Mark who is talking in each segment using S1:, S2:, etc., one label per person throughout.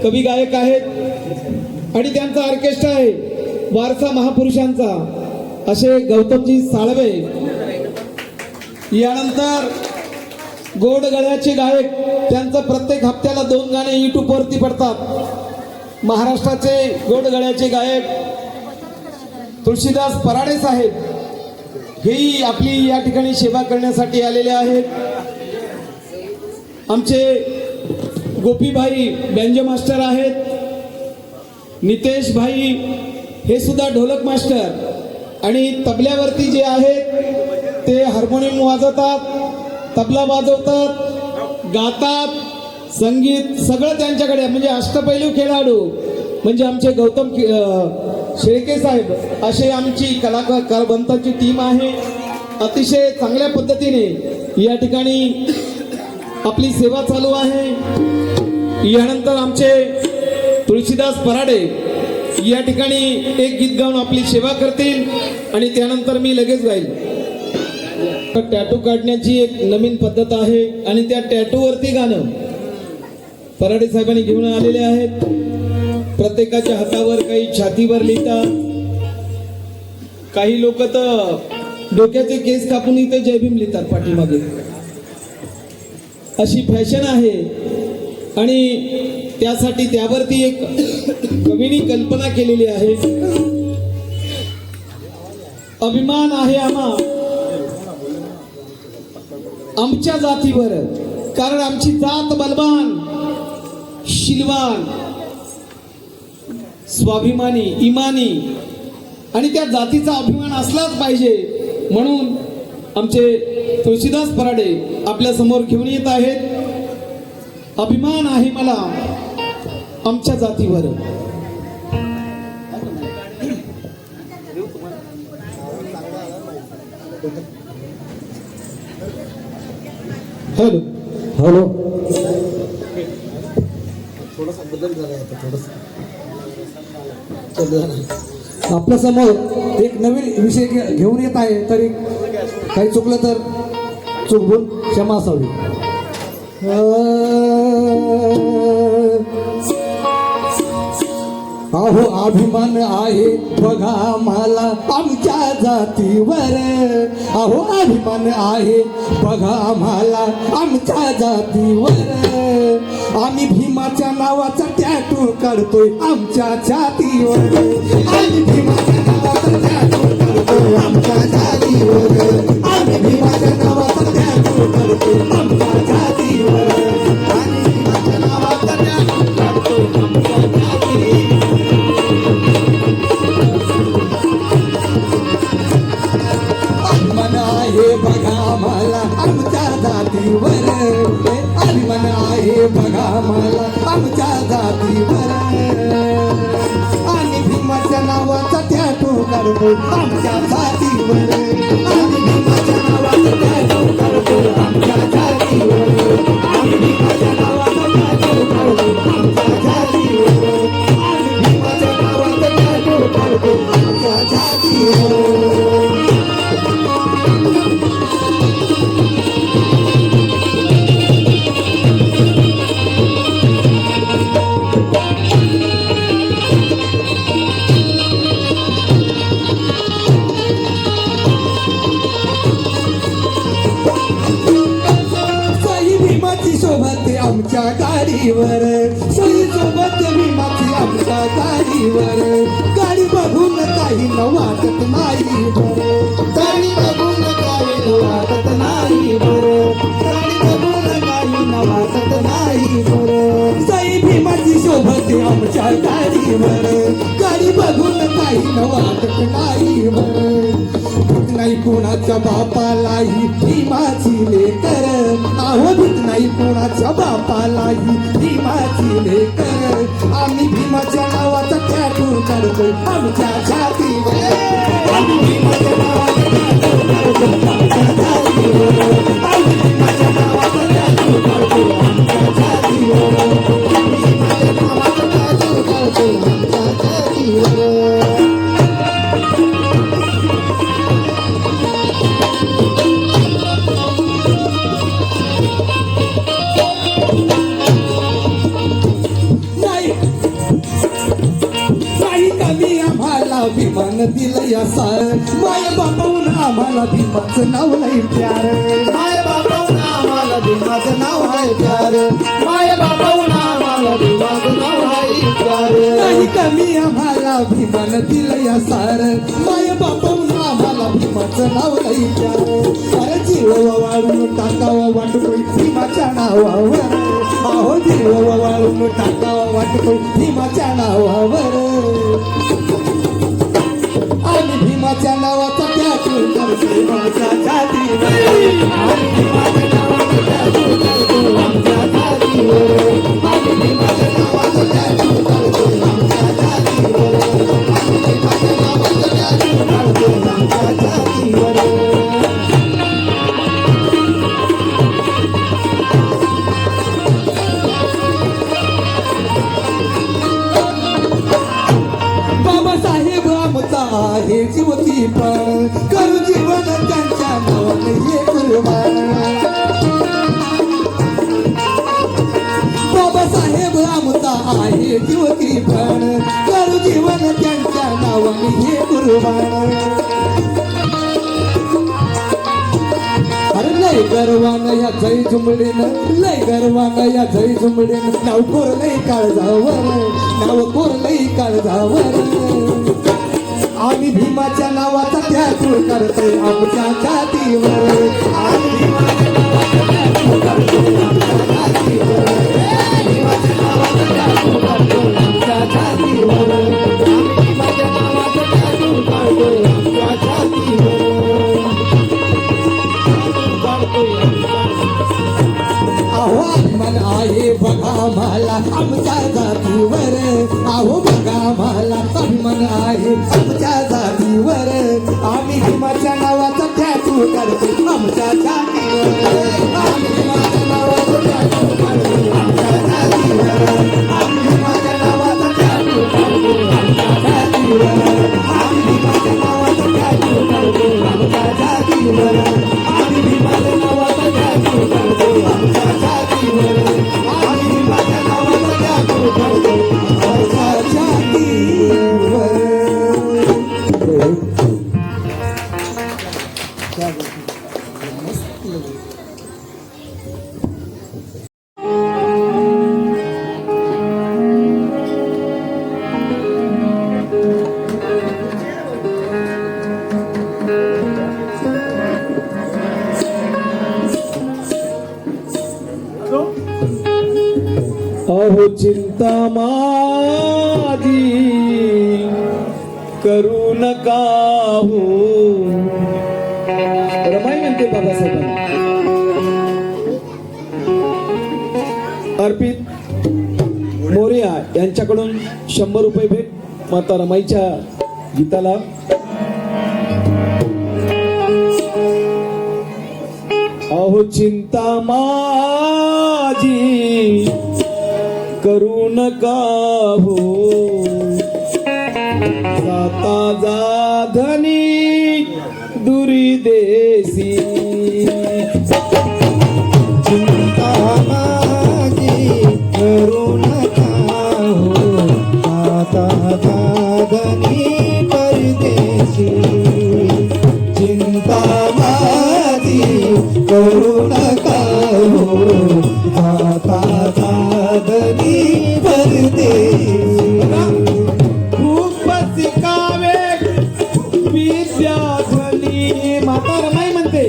S1: कवी गायक आहेत आणि त्यांचा ऑर्केस्ट्रा आहे वारसा महापुरुषांचा असे गौतमजी साळवे। यानंतर गोड गळ्याचे गायक, त्यांचं प्रत्येक हप्त्याला 2 गाणे YouTube वरती पडतात। महाराष्ट्राचे गोड गळ्याचे गायक तुळशीदास पराडे साहेब हेही आपली या ठिकाणी सेवा करण्यासाठी आलेले आहेत। आमचे गोपीभाई बँजो मास्टर आहेत, नितेश भाई हे सुद्धा ढोलक मास्टर आणि तबल्यावरती जे आहेत ते हार्मोनियम वाजवतात, तबला वाजवतात, गातात, संगीत सगळं त्यांच्याकडे, म्हणजे अष्टपैलू खेळाडू म्हणजे आमचे गौतम शेळके साहेब असे आमची कलाकारांची टीम आहे। अतिशय चांगल्या पद्धतीने या ठिकाणी आपली सेवा चालू आहे। यानंतर आमचे तुळशीदास पराडे या ठिकाणी एक गीत गाऊन आपली सेवा करतील आणि त्यानंतर मी लगेच गाईल। टॅटू काढण्याची एक नवीन पद्धत आहे आणि त्या टॅटू वरती गाणं पराडे साहेबांनी घेऊन आलेले आहेत। प्रत्येकाच्या हातावर काही छातीवर लिहितात, काही लोक तर डोक्याचे केस कापून इथे जय भीम लिहितात पाठीमागे, अशी फॅशन आहे। आणि त्यासाठी त्यावरती एक कवीनी कल्पना केलेली आहे। अभिमान आहे आमच्या जातीवर, कारण आमची जात बलवान, शिलवान, स्वाभिमानी, इमानी आणि त्या जातीचा अभिमान असलाच पाहिजे। म्हणून आमचे तुळशीदास पराडे आपल्या समोर घेऊन येत आहेत। अभिमान आहे मला आमच्या जातीवर। हॅलो
S2: हॅलो,
S1: थोडासा बदल झाला आहे, थोडासा
S2: आपल्या समोर एक नवीन विषय घेऊन येत आहे, तरी काही चुकलं तर चुकवून क्षमा असावी। अहो अभिमान आहे बघा मला आमच्या जातीवर, अहो अभिमान आहे बघा मला आमच्या जातीवर। आम्ही भीमाच्या नावाचा टॅटू काढतोय आमच्या छातीवर, आम्ही भीमाच्या नावाचा टॅटू काढतोय आमच्या छातीवर, आम्ही भीमाच्या नावाचा टॅटू काढतोय आमच्या छातीवर, आम्ही भीमाच्या नावाचा टॅटू काढतोय आमच्या छातीवर। अभिमान आहे बघा मला आमच्या जातीवर, अभिमान आहे बघा मला आमच्या जातीवर। आणि भीमाच्या नावाचा टॅटू काढतो आमच्या जातीवर, आणि भीमाच्या नावाचा टॅटू काढतो आमच्या जातीवर, आणि भीमाच्या नावाचा टॅटू काढतो आमच्या जातीवर, आणि भीमाच्या नावाचा टॅटू काढतो आमच्या जातीवर। आमच्या गाडीवर सई सोबत भीमाची आमच्या गाडीवर, गाडी बघून काही न वाटत नाही बरं, गाडी बघून काही न वाटत नाही बरं, गाडी बघून काही न वाटत नाही बरं। सई भीमाची सोबत आमच्या गाडीवर, गाडी बघून काही न वाटत नाही बरं। भीत नाही कोणाच्या बापालाही भीमाची लेकर, अहो भीत नाही कोणाच्या बापालाही भीमाची लेकर। आम्ही भीमाच्या नावाचा टॅटू काढतोय आमच्या छातीवर, आम्ही भीमाच्या नावाचा टॅटू काढतोय आमच्या छातीवर, आम्ही भीमाच्या नावाचा टॅटू काढतोय आमच्या छातीवर, आम्ही भीमाच्या नावाचा टॅटू काढतोय आमच्या छातीवर। भीमान दिलं या सार माय बापाहून आम्हाला भीमाचं नाव लई प्यार
S3: माय बापाहून आम्हाला भीमाचं नाव आहे प्यार माय बापाहून आम्हाला भीमाचं नाव आहे प्यार
S2: नाही कमी आम्हाला भीमान दिलं या सार माय बापाहून आम्हाला भीमाचं नाव लई प्यार अरे जीव वाळून टाकावा वाटतोय भीमाच्या नावावर अहो जीव वाळून टाकावा वाटतोय भीमाच्या नावावर आणि भीमाच्या नावाचा त्याग करतोय माझ्या छातीवर आणि भीमाच्या नावाचा त्याग करतोय आमच्या छातीवर आणि भीमाच्या नावाचा त्याग करतोय आमच्या छातीवर आणि भीमाच्या नावाचा त्याग करतोय आमच्या छातीवर बाबासाहेब आमचा आहे जीवती पण करू जीवन त्यांच्या नावाने हे कुर्बान बाबासाहेब आमचा आहे जीवती पण करू जीवन त्यांच्या नावाने हे कुर्बान अरे लय गर्वानं या जय झुमडीनं लय गर्वानं या जय झुमडीनं नाव कोरलंय काळजावर नाव कोरलंय काळजावर आम्ही भीमाच्या नावाचा त्याग करतोय आमच्या छातीवर आम्ही भीमाच्या नावाचा त्याग करतोय आमच्या छातीवर भीमाच्या नावाचा त्याग करतोय आमच्या छातीवर आम्ही भीमाच्या नावाचा त्याग करतोय आमच्या छातीवर अहो अभिमान आहे बघा मला आमच्या जातीवर अहो बघा मला अभिमान आहे आमच्या जातीवर आम्ही भीमाच्या नावाचा टॅटू करतो आमच्या छातीवर आम्ही भीमाच्या नावाचा टॅटू करतो आमच्या छातीवर आम्ही भीमाच्या नावाचा टॅटू करतो आमच्या छातीवर आम्ही भीमाच्या नावाचा टॅटू करतो आमच्या छातीवर आम्ही भीमाच्या नावाचा टॅटू करतो आमच्या छातीवर आम्ही भीमाच्या नावाचा टॅटू करतो आमच्या छातीवर
S1: अहो चिंता माझी करू नका हो रमाई म्हणते बाबासाहेबांना अर्पित मोरिया यांच्याकडून 100 रुपये भेट माता रमाईच्या गीताला. अहो चिंता माझी करू नका हो जाता जा धनी दुरी देसी
S3: चिंता माझी करू नका हो आता जागनी परदेशी चिंता माझी करू नका हो आता जागनी परदेशी
S1: खूप शिकावे विद्याधनी. माता रमाई म्हणते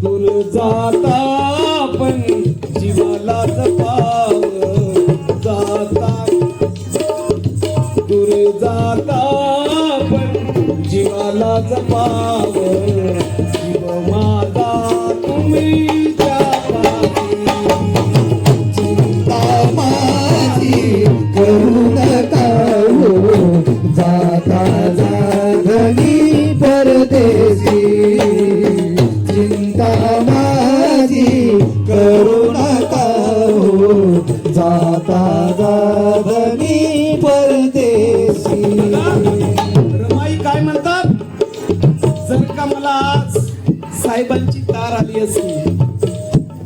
S1: दूर जाता पण जीवाला जपाव जाता दूर जाता पण जीवाला जपाव जीव माझा तुम्हीच्या पाठी
S2: चिंता माझी करू नका हो जाता जागणी परदेशी चिंता माझी करू नका हो जाता जागणी परदेशी
S1: रमाई काय म्हणतात जर का मला आज साहेबांची तार आली असती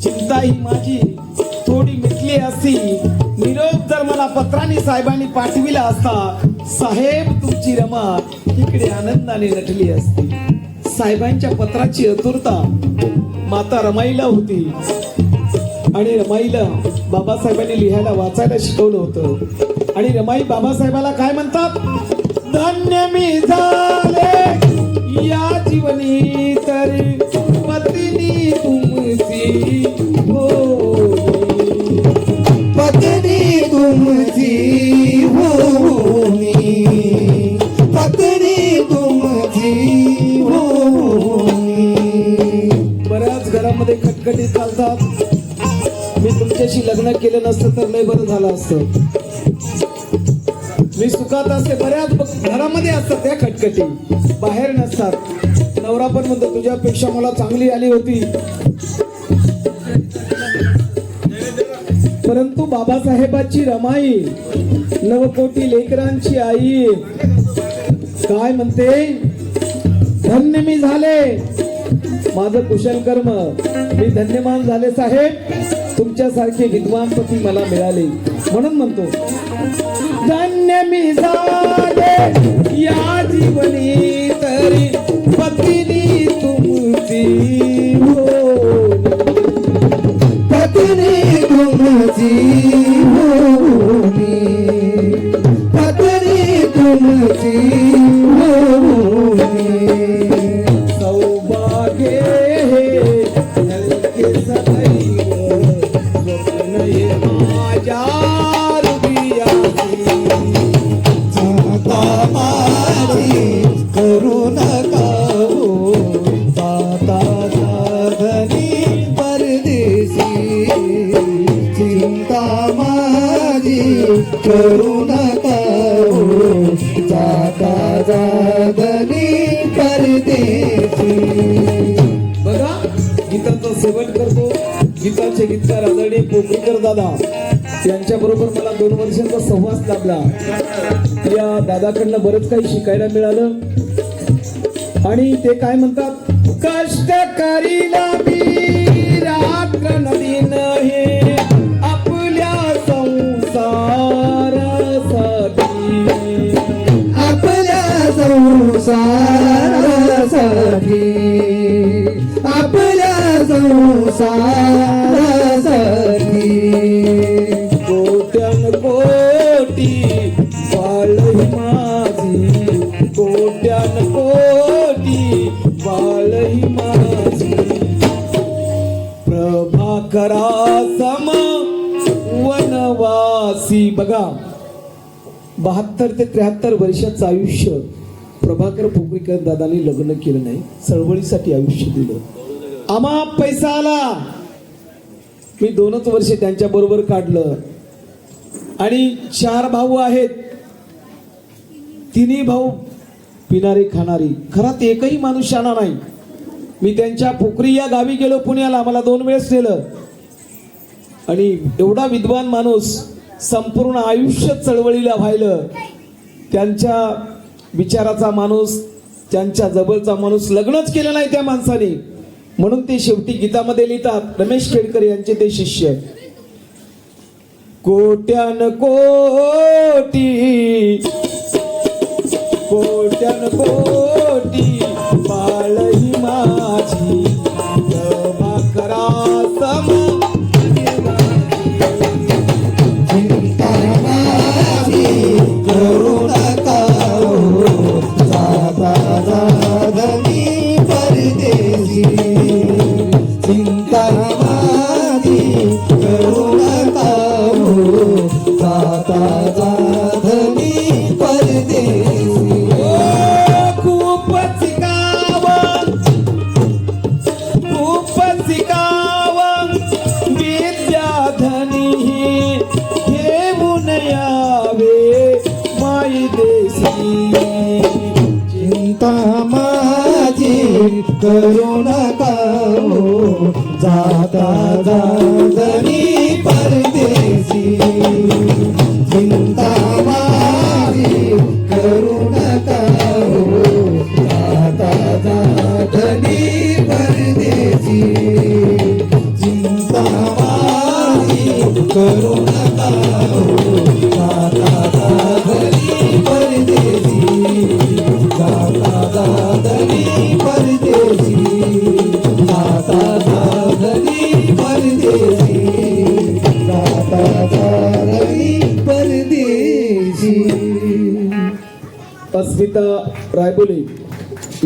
S1: चिंता ही माझी थोडी मिटली असती निरोप जर मला पत्राने साहेबांनी पाठविला असता साहेब तुमची रमा इकडे आनंदाने नटली असती साहेबांच्या पत्राची आतुरता माता रमाईला होती आणि रमाईला बाबासाहेबांनी लिहायला वाचायला शिकवलं होतं आणि रमाई बाबासाहेबाला काय म्हणतात धन्य मी झाले या जीवनी तरी पत्नी तुमची हो
S2: पत्नी तुमची होनी पत्नी तुमची होनी
S1: बऱ्याच घरामध्ये खटखटी चालतात मी तुमच्याशी लग्न केलं नसतं तर लय बरं झालं असतं मी सुखात असते बऱ्याच घरामध्ये असतात त्या खटखटी बाहेर नसतात नवरा पण म्हणतो तुझ्यापेक्षा मला चांगली आली होती परंतु बाबासाहेबाची रमाई नवकोटी लेकरांची आई काय म्हणते धन्य मी झाले माझं कुशल कर्म मी धन्यमान झाले साहेब तुमच्यासारखे विद्वान पती मला मिळाले म्हणून म्हणतो धन्य मी झाले या जीवनी तरी पत्नी तुमची हो
S2: पत्नी तुमची होनी पत्नी तुमची होनी
S1: सौभाग्य हे हलके सदैव स्वप्न हे माझ्या हृदयाची
S2: जाता माझी करू नका हो जाता साधनी परदेशी चिंता माझी करू नका हो जाता साधनी परदेशी
S1: बघा गीताचं सेवन करतो गीताचे गीतकार आदरणीय पोपरीकर दादा यांच्या बरोबर मला 2 वर्षांचा सहवास लाभला या दादाकडनं बरंच काही शिकायला मिळालं आणि ते काय म्हणतात कष्ट करीला मी रात्र दिन हे आपल्या संसारासाठी
S2: आपल्या संसारासाठी आपल्या संसारासाठी
S1: कोट्यान कोटी बाळही माझी कोट्यान कोटी बाळही माझी प्रभाकरा सम वनवासी बघा 72 ते 73 वर्षाचं आयुष्य प्रभाकर पोपरीकर दादांनी लग्न केलं नाही चळवळीसाठी आयुष्य दिलं आम्हा पैसा आला मी 2च वर्षे त्यांच्या बरोबर काढलं आणि 4 भाऊ आहेत 3 भाऊ पिणारे खाणारी घरात एकही माणूस शाणा नाही मी त्यांच्या पोखरी या गावी गेलो पुण्याला मला 2 वेळेस नेलं आणि एवढा विद्वान माणूस संपूर्ण आयुष्य चळवळीला व्हायलं त्यांच्या विचाराचा माणूस त्यांच्या जवळचा माणूस लग्नच केलं नाही त्या माणसाने म्हणून ते शेवटी गीतामध्ये लिहितात रमेश खेडकर यांचे ते शिष्य कोट्यान कोटी कोट्यान कोटी बाळही माझी भाकरा सम
S2: चिंता माझी करू नका हो जाता जाधनी परदेशी जाता जाधनी परदेसी
S1: खूपच गावं विद्याधनी घेऊन यावे माई देशी
S2: चिंता माझी करू नका हो, जाता जाधनी परदेसी चिंता माझी करू नका हो, जाता जाधनी परदेसी चिंता माझी करू नका हो, जाता जाधनी परदेसी जाता जाधनी परदेसी जाता जाधनी परदेसी जाता जाधनी परदेसी.
S1: अस्मिता रायबोले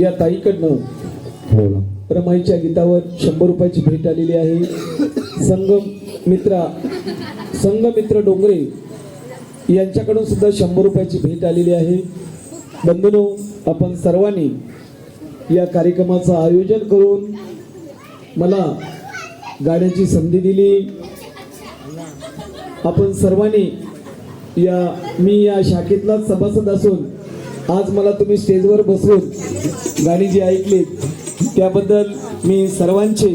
S1: या ताईकडनं रमाईच्या गीतावर 100 रुपयाची भेट आलेली आहे. संघमित्र डोंगरे यांच्याकडून सुद्धा 100 रुपयाची भेट आलेली आहे. बंधूंनो, आपण सर्वांनी या कार्यक्रमाचं आयोजन करून मला गाण्याची संधी दिली. आपण सर्वांनी मी या शाखेतलाच सभासद असून आज मला तुम्ही स्टेजवर बसवून गाणी जी ऐकली त्याबद्दल मी सर्वांचे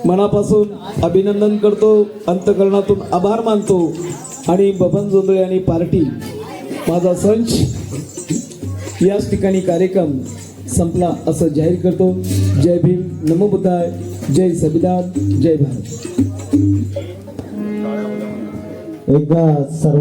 S1: मनापासून अभिनंदन करतो, अंतःकरणातून आभार मानतो आणि बबन जोंधळे आणि पार्टी माझा संच याच ठिकाणी कार्यक्रम संपला असं जाहीर करतो. जय भीम, नमो बुद्धाय, जय संविधान, जय भारत.
S2: एकदा सर्व